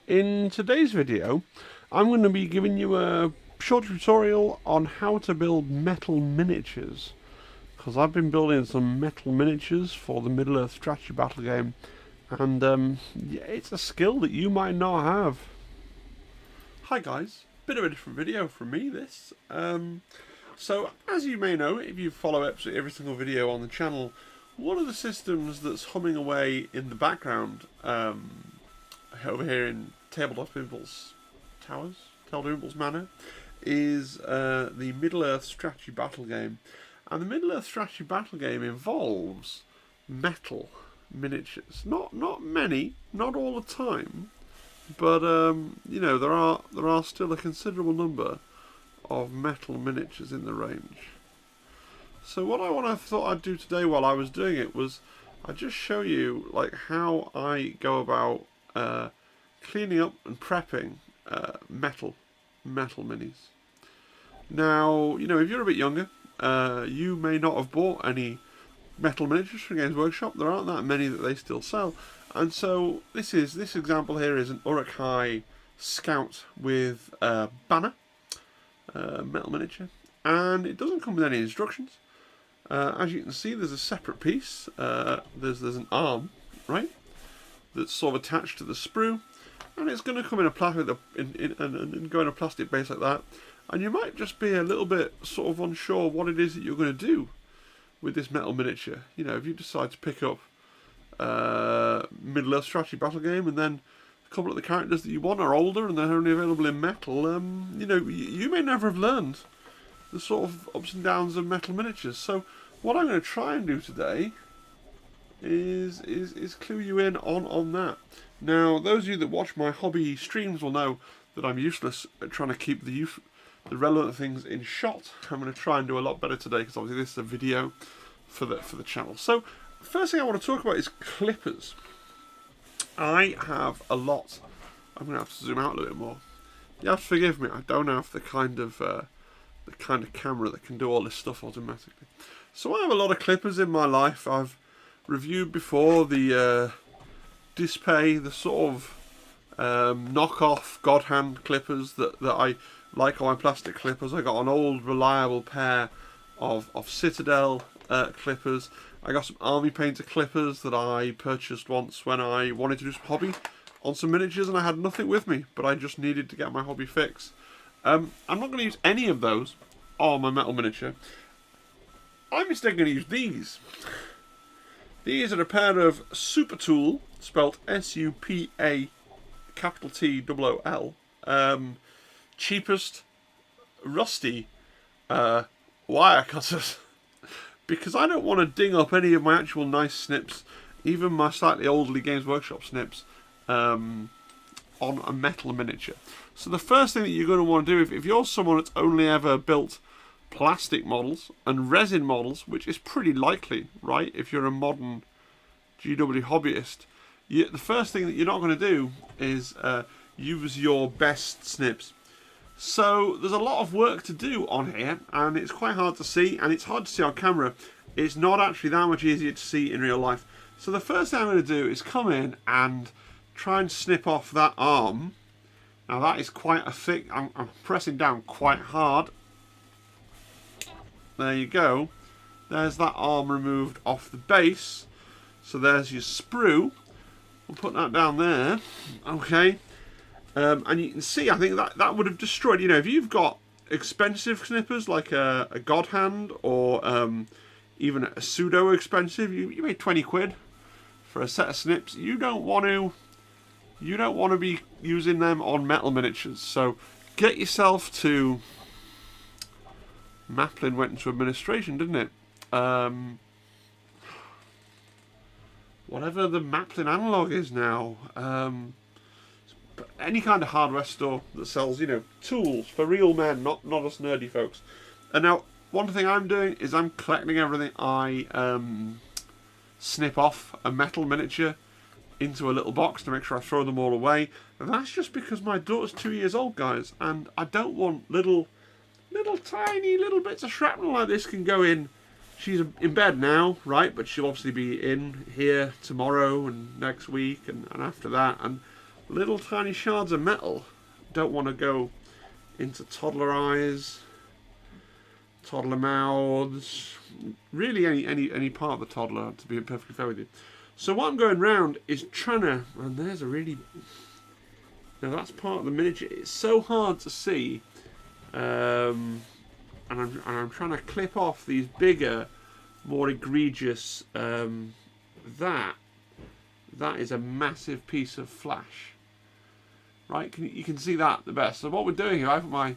In today's video, I'm going to be giving you a short tutorial on how to build metal miniatures. Because I've been building some metal miniatures for the Middle-earth strategy battle game, and yeah, it's a skill that you might not have. Hi guys, bit of a different video from me this. So as you may know, if you follow absolutely every single video on the channel, one of the systems that's humming away in the background over here in Tabletop Impulse Manor is the Middle-earth strategy battle game. And the Middle-earth strategy battle game involves metal miniatures. Not many, not all the time, but you know, there are still a considerable number of metal miniatures in the range. So what I thought I'd do today while I was doing it was I'd just show you like how I go about cleaning up and prepping metal minis. Now, you know, if you're a bit younger, you may not have bought any metal miniatures from Games Workshop. There aren't that many that they still sell, and so this example here is an Uruk-hai Scout with banner metal miniature, and it doesn't come with any instructions. As you can see, there's a separate piece. There's an arm, right, that's sort of attached to the sprue, and it's going to come in a plastic and go in a plastic base like that. And you might just be a little bit sort of unsure what it is that you're going to do with this metal miniature. You know, if you decide to pick up Middle-earth strategy battle game, and then a couple of the characters that you want are older and they're only available in metal, you know, you may never have learned the sort of ups and downs of metal miniatures. So what I'm going to try and do today is clue you in on that. Now, those of you that watch my hobby streams will know that I'm useless at trying to keep the relevant things in shot. I'm going to try and do a lot better today because obviously this is a video for the channel. So first thing I want to talk about is clippers. I have a lot. I'm going to have to zoom out a little bit more. You have to forgive me. I don't have the kind of camera that can do all this stuff automatically. So I have a lot of clippers in my life. I've reviewed before the Display, the sort of knockoff God Hand clippers that I like on my plastic clippers. I got an old reliable pair of Citadel clippers. I got some Army Painter clippers that I purchased once when I wanted to do some hobby on some miniatures and I had nothing with me, but I just needed to get my hobby fixed. I'm not going to use any of those on my metal miniature. I'm instead going to use these. These are a pair of Super Tool, spelled S-U-P-A capital T-O-O-L, cheapest rusty wire cutters, because I don't want to ding up any of my actual nice snips, even my slightly older Games Workshop snips, on a metal miniature. So the first thing that you're going to want to do, if you're someone that's only ever built plastic models and resin models, which is pretty likely, right, if you're a modern GW hobbyist, the first thing that you're not going to do is use your best snips. So there's a lot of work to do on here, and it's quite hard to see, and it's hard to see on camera. It's not actually that much easier to see in real life. So the first thing I'm going to do is come in and try and snip off that arm. Now that is quite a thick, I'm pressing down quite hard. There you go. There's that arm removed off the base. So there's your sprue. We'll put that down there. Okay. And you can see, I think that would have destroyed, you know, if you've got expensive snippers like a God Hand or even a pseudo expensive, you pay 20 quid for a set of snips. You don't want to be using them on metal miniatures. So get yourself to Maplin went into administration, didn't it? Whatever the Maplin analog is now. Any kind of hardware store that sells, you know, tools for real men, not us nerdy folks. And now, one thing I'm doing is I'm collecting everything I snip off a metal miniature into a little box to make sure I throw them all away. And that's just because my daughter's 2 years old, guys, and I don't want little tiny little bits of shrapnel like this can go in. She's in bed now, right, but she'll obviously be in here tomorrow and next week and after that, and little tiny shards of metal don't want to go into toddler eyes, toddler mouths, really any part of the toddler, to be perfectly fair with you. So what I'm going round is trying to, and there's a really, now that's part of the miniature. It's so hard to see, and I'm trying to clip off these bigger, more egregious. That is a massive piece of flash, right? You can see that the best. So what we're doing here, I put my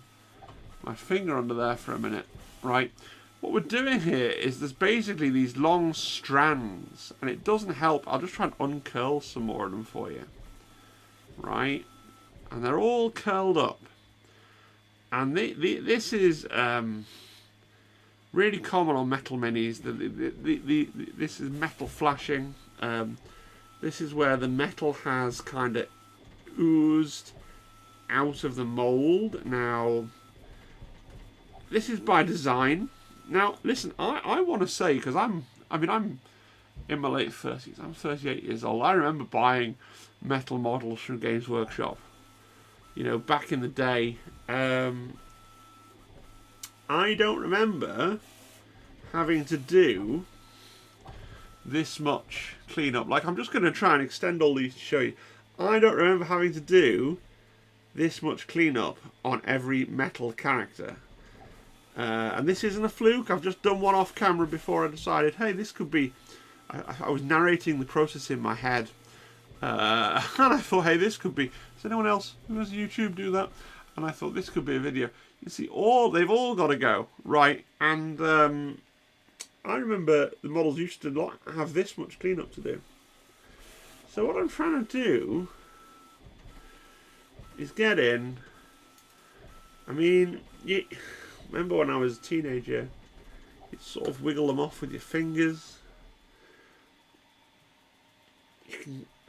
finger under there for a minute, right? What we're doing here is there's basically these long strands, and it doesn't help. I'll just try and uncurl some more of them for you, right? And they're all curled up, and this is really common on metal minis. This is metal flashing. This is where the metal has kind of oozed out of the mold. Now, this is by design. Now, listen, I want to say, because I'm in my late 30s. I'm 38 years old. I remember buying metal models from Games Workshop. You know, back in the day. I don't remember having to do this much cleanup. Like, I'm just going to try and extend all these to show you. I don't remember having to do this much cleanup on every metal character. And this isn't a fluke. I've just done one off camera before I decided, hey, this could be... I was narrating the process in my head. And I thought, hey, this could be... Does anyone else who has YouTube do that? And I thought, this could be a video. You see, they've all got to go, right? And I remember the models used to not have this much cleanup to do. So what I'm trying to do is get in. I mean, remember when I was a teenager, you'd sort of wiggle them off with your fingers.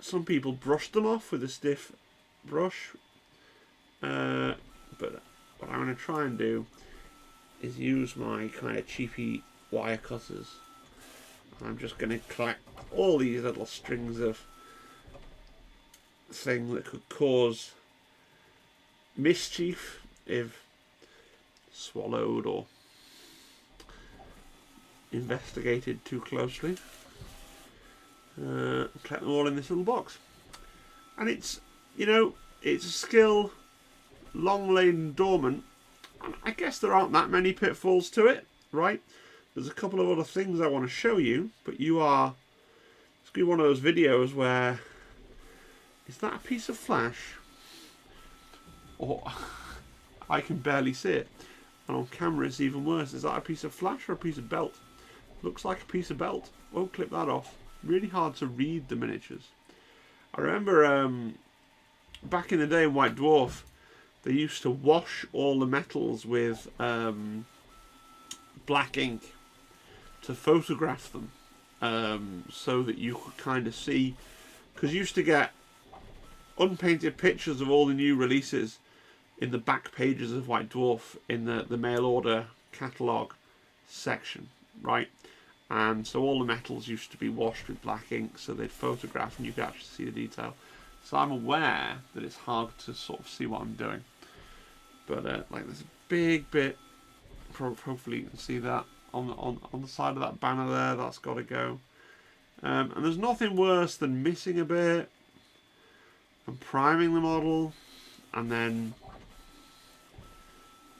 Some people brush them off with a stiff brush. But what I'm going to try and do is use my kind of cheapy wire cutters. I'm just going to collect all these little strings of things that could cause mischief if swallowed or investigated too closely. Collect them all in this little box. And it's, you know, it's a skill long lain dormant, and I guess there aren't that many pitfalls to it, right? There's a couple of other things I want to show you, but it's going to be one of those videos where, is that a piece of flash? Or I can barely see it, and on camera it's even worse. Is that a piece of flash or a piece of belt? Looks like a piece of belt. Won't clip that off. Really hard to read the miniatures. I remember back in the day in White Dwarf, they used to wash all the metals with black ink to photograph them, so that you could kind of see, because you used to get unpainted pictures of all the new releases in the back pages of White Dwarf in the mail order catalogue section, right? And so all the metals used to be washed with black ink, so they'd photograph and you could actually see the detail. So I'm aware that it's hard to sort of see what I'm doing. But like there's a big bit, hopefully you can see that on the side of that banner there. That's got to go. And there's nothing worse than missing a bit and priming the model, and then,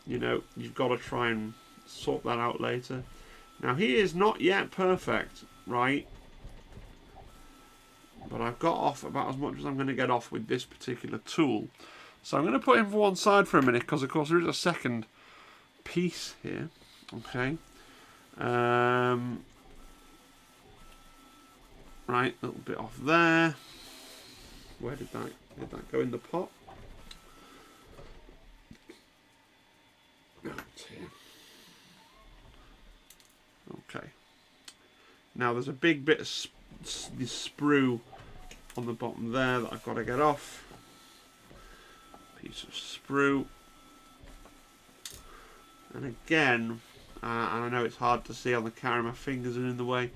you know, you've got to try and sort that out later. Now he is not yet perfect, right? But I've got off about as much as I'm going to get off with this particular tool. So I'm going to put him for one side for a minute, because of course there is a second piece here. Okay. Right, a little bit off there. Where did that go in the pot? Oh dear. Okay. Now there's a big bit of this sprue on the bottom there that I've got to get off. Piece of sprue. And again, and I know it's hard to see on the camera, my fingers are in the way,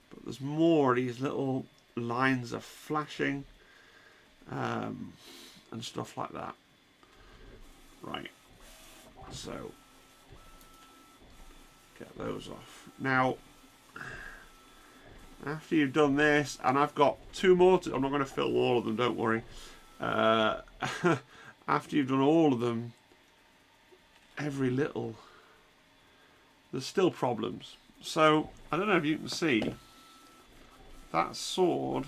but there's more of these little lines of flashing. and stuff like that. Right, so get those off. Now, after you've done this, and I've got 2 more, I'm not going to film all of them, don't worry. After you've done all of them, every little, there's still problems. So, I don't know if you can see, that sword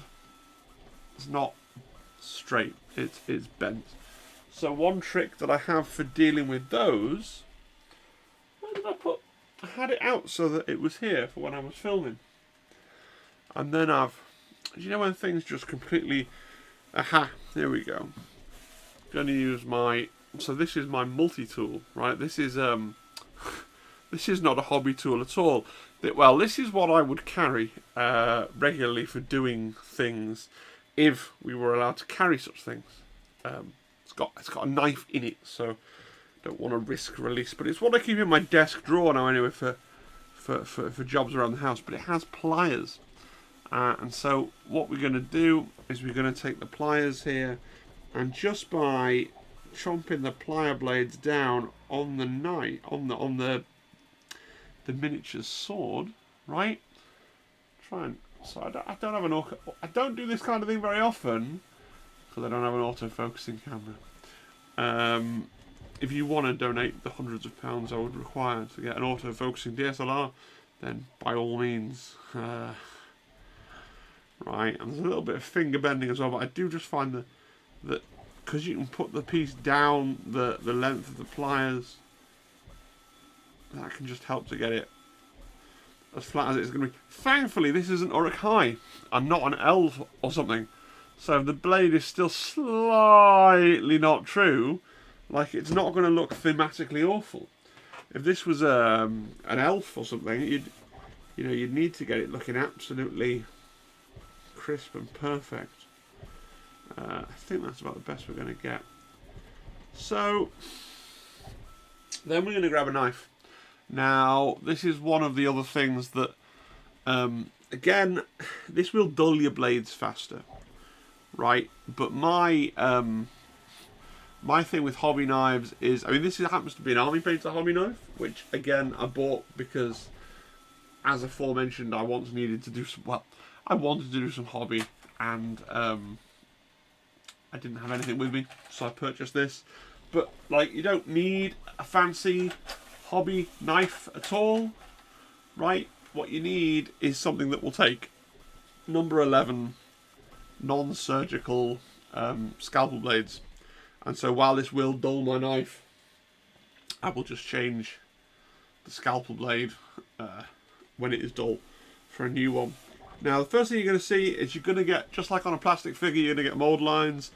is not straight, it's bent. So one trick that I have for dealing with those, where did I put? I had it out so that it was here for when I was filming. And then you know when things just completely, aha, here we go. Going to use so this is my multi-tool, right? This is this is not a hobby tool at all. Well, this is what I would carry regularly for doing things if we were allowed to carry such things. It's got a knife in it, so don't want to risk release. But it's what I keep in my desk drawer now anyway for jobs around the house. But it has pliers, and so what we're going to do is we're going to take the pliers here, and just by chomping the plier blades down on the knife, on the miniature sword, right? So I don't have I don't do this kind of thing very often because I don't have an auto-focusing camera. If you want to donate the hundreds of pounds I would require to get an auto-focusing DSLR, then by all means. Right, and there's a little bit of finger bending as well, but I do just find that because you can put the piece down the length of the pliers, that can just help to get it as flat as it's going to be. Thankfully, this isn't Uruk-hai. I'm not an elf or something, so the blade is still slightly not true. Like, it's not going to look thematically awful. If this was an elf or something, you'd need to get it looking absolutely crisp and perfect. I think that's about the best we're going to get. So then we're going to grab a knife. Now, this is one of the other things that, again, this will dull your blades faster, right? But my thing with hobby knives is, this happens to be an Army Painter hobby knife, which, again, I bought because, as aforementioned, I wanted to do some hobby, and I didn't have anything with me, so I purchased this. But, like, you don't need a fancy hobby knife at all, right? What you need is something that will take number 11 non-surgical scalpel blades. And so while this will dull my knife, I will just change the scalpel blade when it is dull for a new one. Now, the first thing you're going to see is you're going to get, just like on a plastic figure, you're going to get mold lines.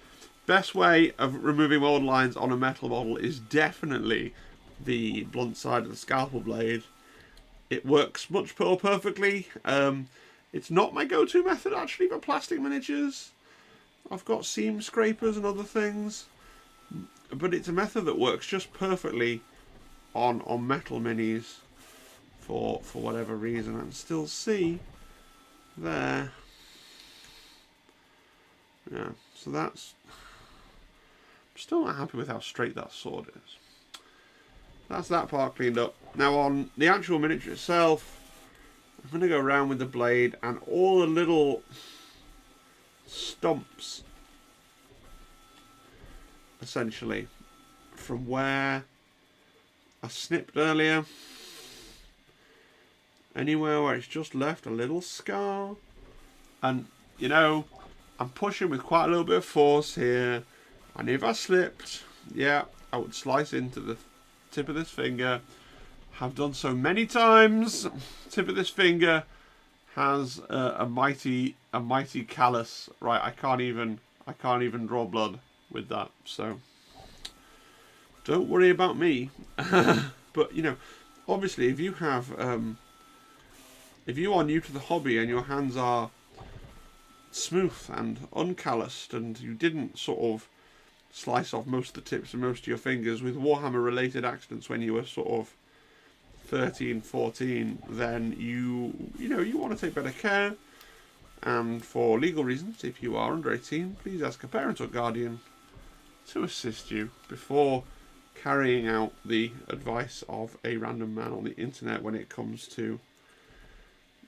Best way of removing mold lines on a metal model is definitely the blunt side of the scalpel blade. It works much more perfectly. It's not my go-to method actually for plastic miniatures. I've got seam scrapers and other things, but it's a method that works just perfectly on metal minis for whatever reason. I can still see there. Yeah, so that's, I'm still not happy with how straight that sword is. That's that part cleaned up. Now on the actual miniature itself, I'm going to go around with the blade and all the little stumps, essentially, from where I snipped earlier. Anywhere where it's just left a little scar. And, I'm pushing with quite a little bit of force here. And if I slipped, yeah, I would slice into the tip of this finger. Have done so many times. Tip of this finger has a mighty callus. Right, I can't even draw blood with that. So don't worry about me. But obviously, if you have if you are new to the hobby and your hands are smooth and uncalloused, and you didn't sort of slice off most of the tips and most of your fingers with Warhammer related accidents when you were sort of 13, 14, then you want to take better care. and for legal reasons, if you are under 18, please ask a parent or guardian to assist you before carrying out the advice of a random man on the internet when it comes to,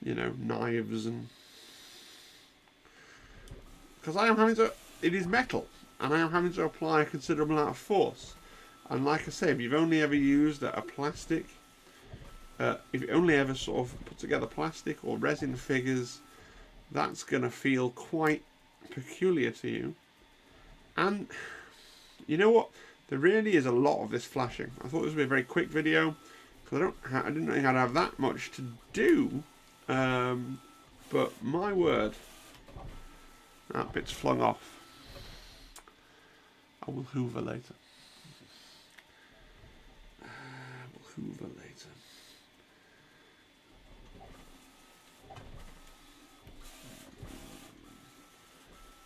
you know, knives. And because it is metal, and I am having to apply a considerable amount of force. And like I say, if you've only ever used a plastic, if you only ever sort of put together plastic or resin figures, that's going to feel quite peculiar to you. And you know what? There really is a lot of this flashing. I thought this would be a very quick video because I didn't think I'd have that much to do. But my word, that bit's flung off. I will hoover later.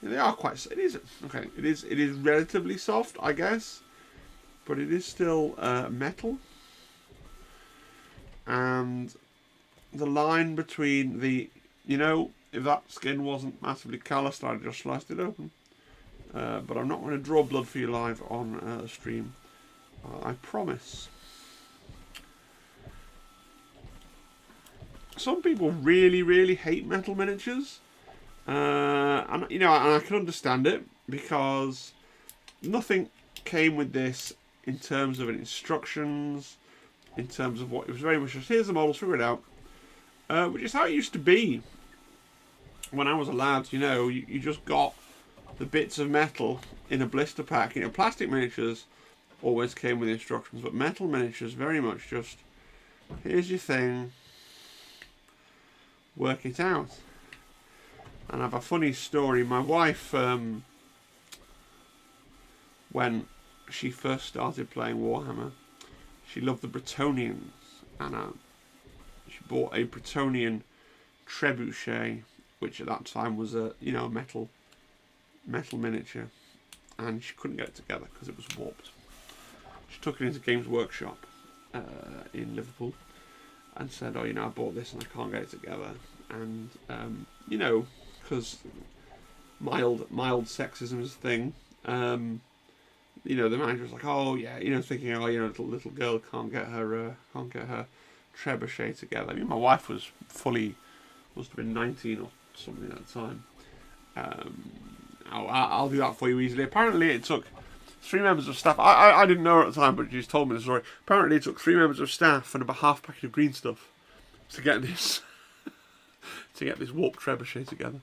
Yeah, they are quite. It is okay. It is relatively soft, I guess, but it is still metal. And the line between the, you know, if that skin wasn't massively calloused, I'd just sliced it open. But I'm not going to draw blood for you live on a stream. I promise. Some people really, really hate metal miniatures. And you know, and I can understand it because nothing came with this in terms of instructions, in terms of what it was very much just here's the models, figure it out, which is how it used to be when I was a lad. You know, you just got the bits of metal in a blister pack. You know, plastic miniatures always came with instructions, but metal miniatures very much just here's your thing, work it out. And I have a funny story. My wife, when she first started playing Warhammer, she loved the Bretonians, and she bought a Bretonian trebuchet, which at that time was a metal miniature, and she couldn't get it together because it was warped. She took it into Games Workshop in Liverpool and said, "Oh, you know, I bought this and I can't get it together." And you know, because mild sexism is a thing. You know, the manager was like, "Oh yeah," you know, thinking, "Oh, you know, little girl can't get her trebuchet together." I mean, my wife was must have been 19 or something at the time. I'll do that for you easily. Apparently, it took 3 members of staff. I didn't know at the time, but she's told me the story. Apparently, it took 3 members of staff and about half a packet of green stuff to get this warped trebuchet together.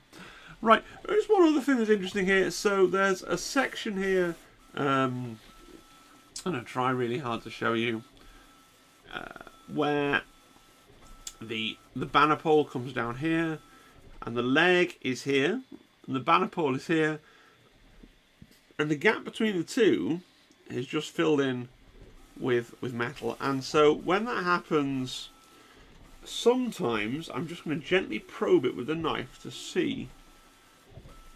Right, there's one other thing that's interesting here. So there's a section here. I'm going to try really hard to show you where the banner pole comes down here, and the leg is here, and the banner pole is here, and the gap between the two is just filled in with metal. And so when that happens, sometimes I'm just going to gently probe it with a knife to see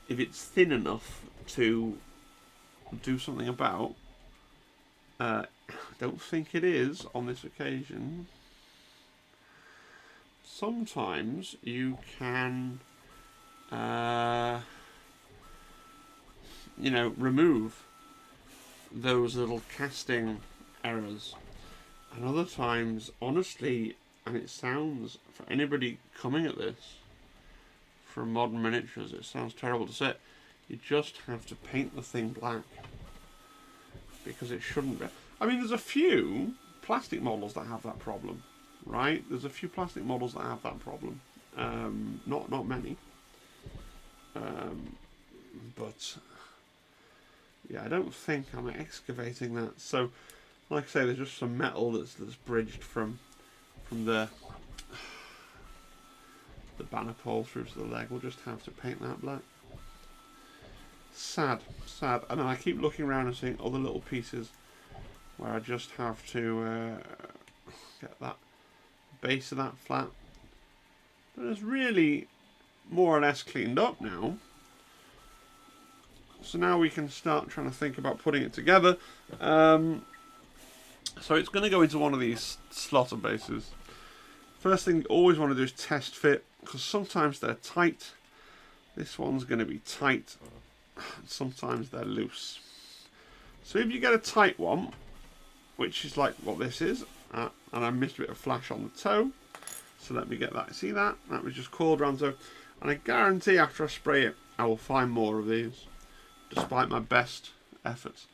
if it's thin enough to do something about. I don't think it is on this occasion. Sometimes you can remove those little casting errors, and other times, honestly, and it sounds, for anybody coming at this from modern miniatures, it sounds terrible to say, you just have to paint the thing black, because it shouldn't be. I mean, there's a few plastic models that have that problem, right? There's a few plastic models that have that problem. Not many. But yeah, I don't think I'm excavating that. So, like I say, there's just some metal that's bridged from the banner pole through to the leg. We'll just have to paint that black. Sad. And then I keep looking around and seeing other little pieces where I just have to get that base of that flat. But it's really more or less cleaned up now. So now we can start trying to think about putting it together. So it's going to go into one of these slotter bases. First thing you always want to do is test fit, because sometimes they're tight This one's going to be tight. Sometimes they're loose. So if you get a tight one, which is like what this is, and I missed a bit of flash on the toe, so let me get that. See that? That was just coiled around the toe. And I guarantee after I spray it, I will find more of these, despite my best efforts.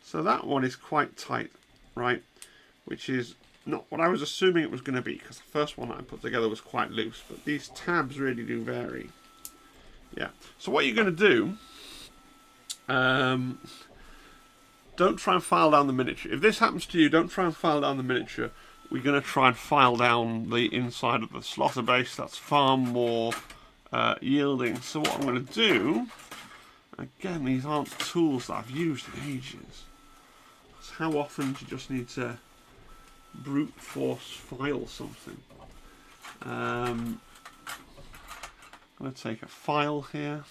So that one is quite tight, right? Which is not what I was assuming it was going to be, because the first one that I put together was quite loose, but these tabs really do vary. Yeah. So what you're going to do, don't try and file down the miniature. If this happens to you, don't try and file down the miniature. We're going to try and file down the inside of the slaughter base. That's far more yielding. So what I'm going to do, again, these aren't tools that I've used in ages. That's how often do you just need to brute force file something. I'm going to take a file here.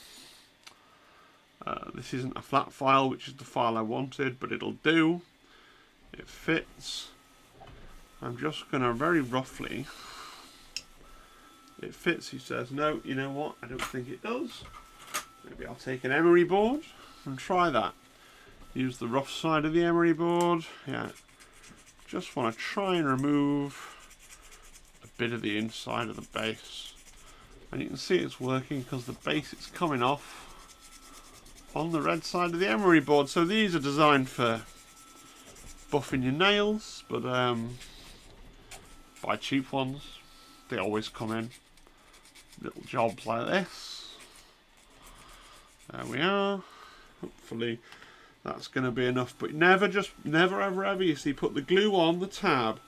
This isn't a flat file, which is the file I wanted, but it'll do. It fits. I'm just going to very roughly... It fits, he says. No, you know what? I don't think it does. Maybe I'll take an emery board and try that. Use the rough side of the emery board. Yeah. Just want to try and remove a bit of the inside of the base. And you can see it's working because the base is coming off on the red side of the emery board. So these are designed for buffing your nails, but buy cheap ones. They always come in little jobs like this. There we are. Hopefully that's going to be enough, but never ever you see, put the glue on the tab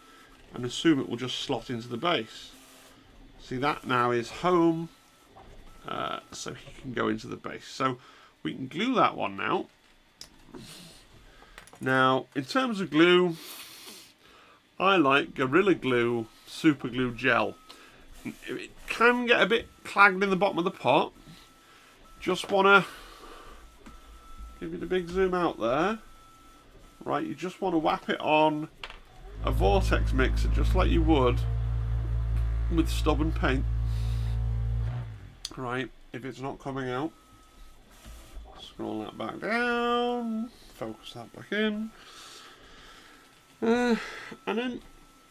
and assume it will just slot into the base. See, that now is home, so he can go into the base. So we can glue that one now. Now, in terms of glue, I like Gorilla Glue Super Glue Gel. It can get a bit clagged in the bottom of the pot. Just want to give you the big zoom out there. Right, you just want to whap it on a vortex mixer, just like you would with stubborn paint. Right, if it's not coming out, scroll that back down, focus that back in, and then,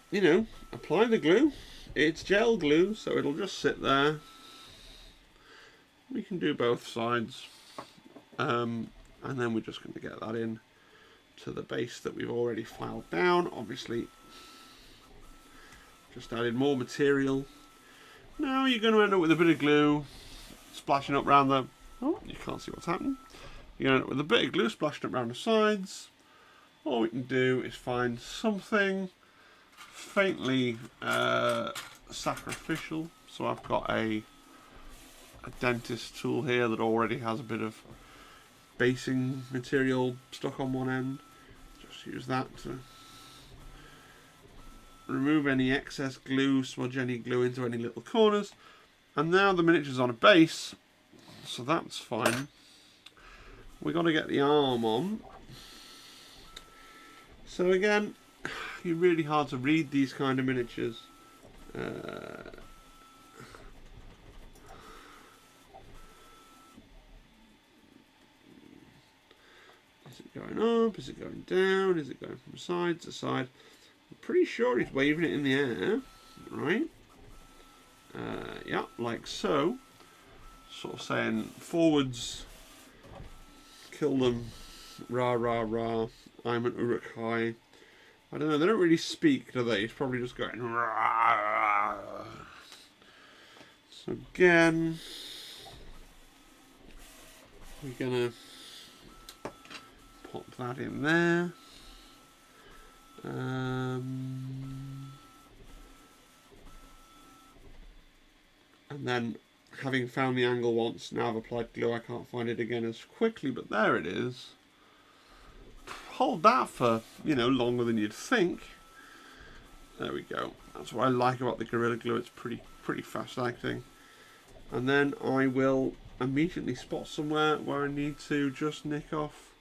you know, apply the glue. It's gel glue, so it'll just sit there. We can do both sides, and then we're just going to get that in to the base that we've already filed down. Obviously, just added more material. Now you're going to end up with a bit of glue splashing up around the... Oh, you can't see what's happening. You're going to end up with a bit of glue splashing up around the sides. All we can do is find something faintly sacrificial. So I've got a dentist tool here that already has a bit of basing material stuck on one end. Just use that to remove any excess glue, smudge any glue into any little corners. And now the miniature's on a base, so that's fine. We've got to get the arm on. So again, you're really hard to read these kind of miniatures. Is it going up? Is it going down? Is it going from side to side? I'm pretty sure he's waving it in the air, right? Yeah, like so. Sort of saying forwards, kill them, rah rah rah, I'm an Uruk-hai. I don't know, they don't really speak, do they? He's probably just going rah. So again, we're gonna pop that in there. And then, having found the angle once, now I've applied glue, I can't find it again as quickly, but there it is. Hold that for, you know, longer than you'd think. There we go. That's what I like about the Gorilla Glue, it's pretty fast acting. And then I will immediately spot somewhere where I need to just nick off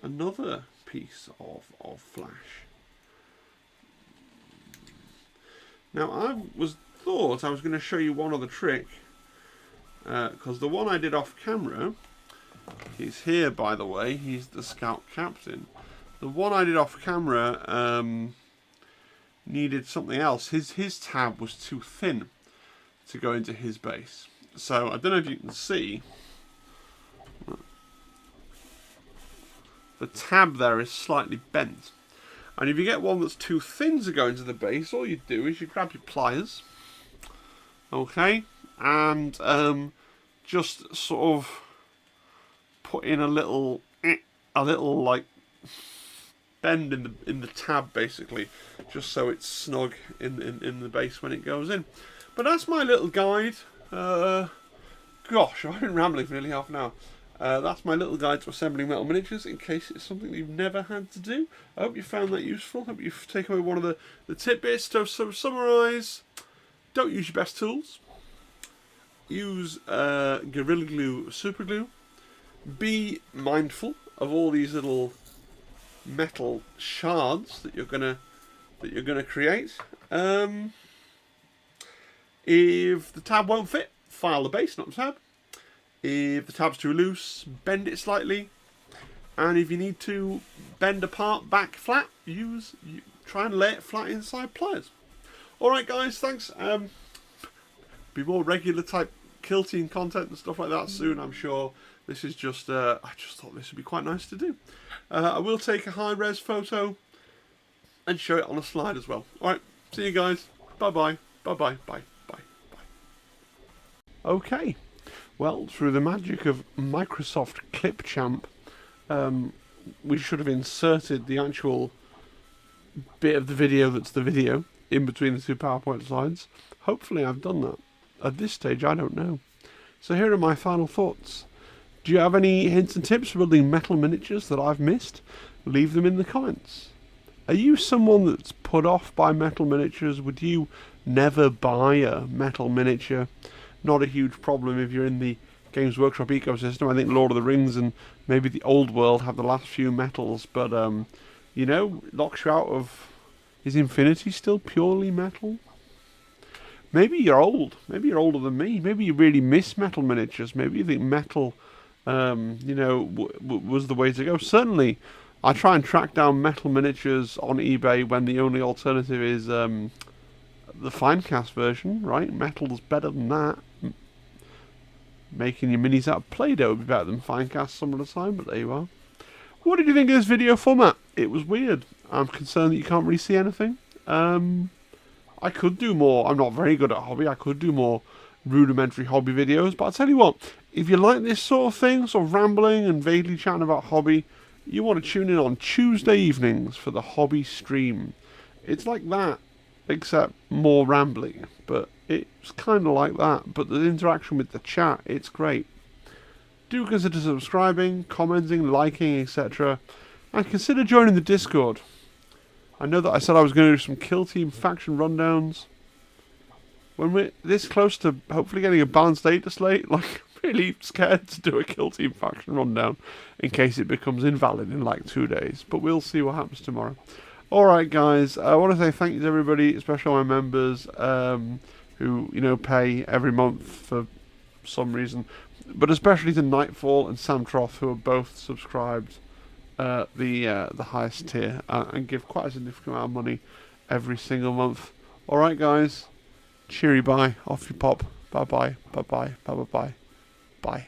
another piece of flash. Now I thought I was going to show you one other trick, because the one I did off camera, he's here by the way, he's the scout captain. The one I did off camera needed something else. His tab was too thin to go into his base. So I don't know if you can see, the tab there is slightly bent. And if you get one that's too thin to go into the base, all you do is you grab your pliers, okay, and just sort of put in a little like bend in the tab, basically, just so it's snug in the base when it goes in. But that's my little guide. Gosh, I've been rambling for nearly half an hour. That's my little guide to assembling metal miniatures, in case it's something that you've never had to do. I hope you found that useful. I hope you've taken away one of the tidbits. To summarise, don't use your best tools. Use Gorilla Glue Super Glue. Be mindful of all these little metal shards that you're gonna create. If the tab won't fit, file the base, not the tab. If the tab's too loose, bend it slightly. And if you need to bend a part back flat, try and lay it flat inside pliers. Alright guys, thanks. Be more regular type kill team content and stuff like that soon, I'm sure. This is just, I just thought this would be quite nice to do. I will take a high-res photo and show it on a slide as well. Alright, see you guys. Bye-bye. Bye-bye. Bye. Bye. Bye. Okay. Well, through the magic of Microsoft Clipchamp, we should have inserted the actual bit of the video that's the video in between the two PowerPoint slides. Hopefully I've done that. At this stage, I don't know. So here are my final thoughts. Do you have any hints and tips for building metal miniatures that I've missed? Leave them in the comments. Are you someone that's put off by metal miniatures? Would you never buy a metal miniature? Not a huge problem if you're in the Games Workshop ecosystem. I think Lord of the Rings and maybe the Old World have the last few metals, but you know, locks you out of... Is Infinity still purely metal? Maybe you're old. Maybe you're older than me. Maybe you really miss metal miniatures. Maybe you think metal, you know, was the way to go. Certainly, I try and track down metal miniatures on eBay when the only alternative is the Finecast version, right? Metal's better than that. Making your minis out of Play-Doh would be better than Finecast some of the time, but there you are. What did you think of this video format? It was weird. I'm concerned that you can't really see anything. I could do more. I'm not very good at hobby. I could do more rudimentary hobby videos, but I'll tell you what, if you like this sort of thing, sort of rambling and vaguely chatting about hobby, you want to tune in on Tuesday evenings for the hobby stream. It's like that, except more rambling, but it's kind of like that, but the interaction with the chat, it's great. Do consider subscribing, commenting, liking, etc. And consider joining the Discord. I know that I said I was going to do some kill team faction rundowns. When we're this close to hopefully getting a balanced data slate, like, I'm really scared to do a kill team faction rundown in case it becomes invalid in like 2 days. But we'll see what happens tomorrow. Alright guys, I want to say thank you to everybody, especially my members who, you know, pay every month for some reason. But especially to Nightfall and Sam Troth, who are both subscribed the highest tier and give quite a significant amount of money every single month. Alright guys, cheery bye, off you pop, bye bye, bye bye, bye bye bye, bye.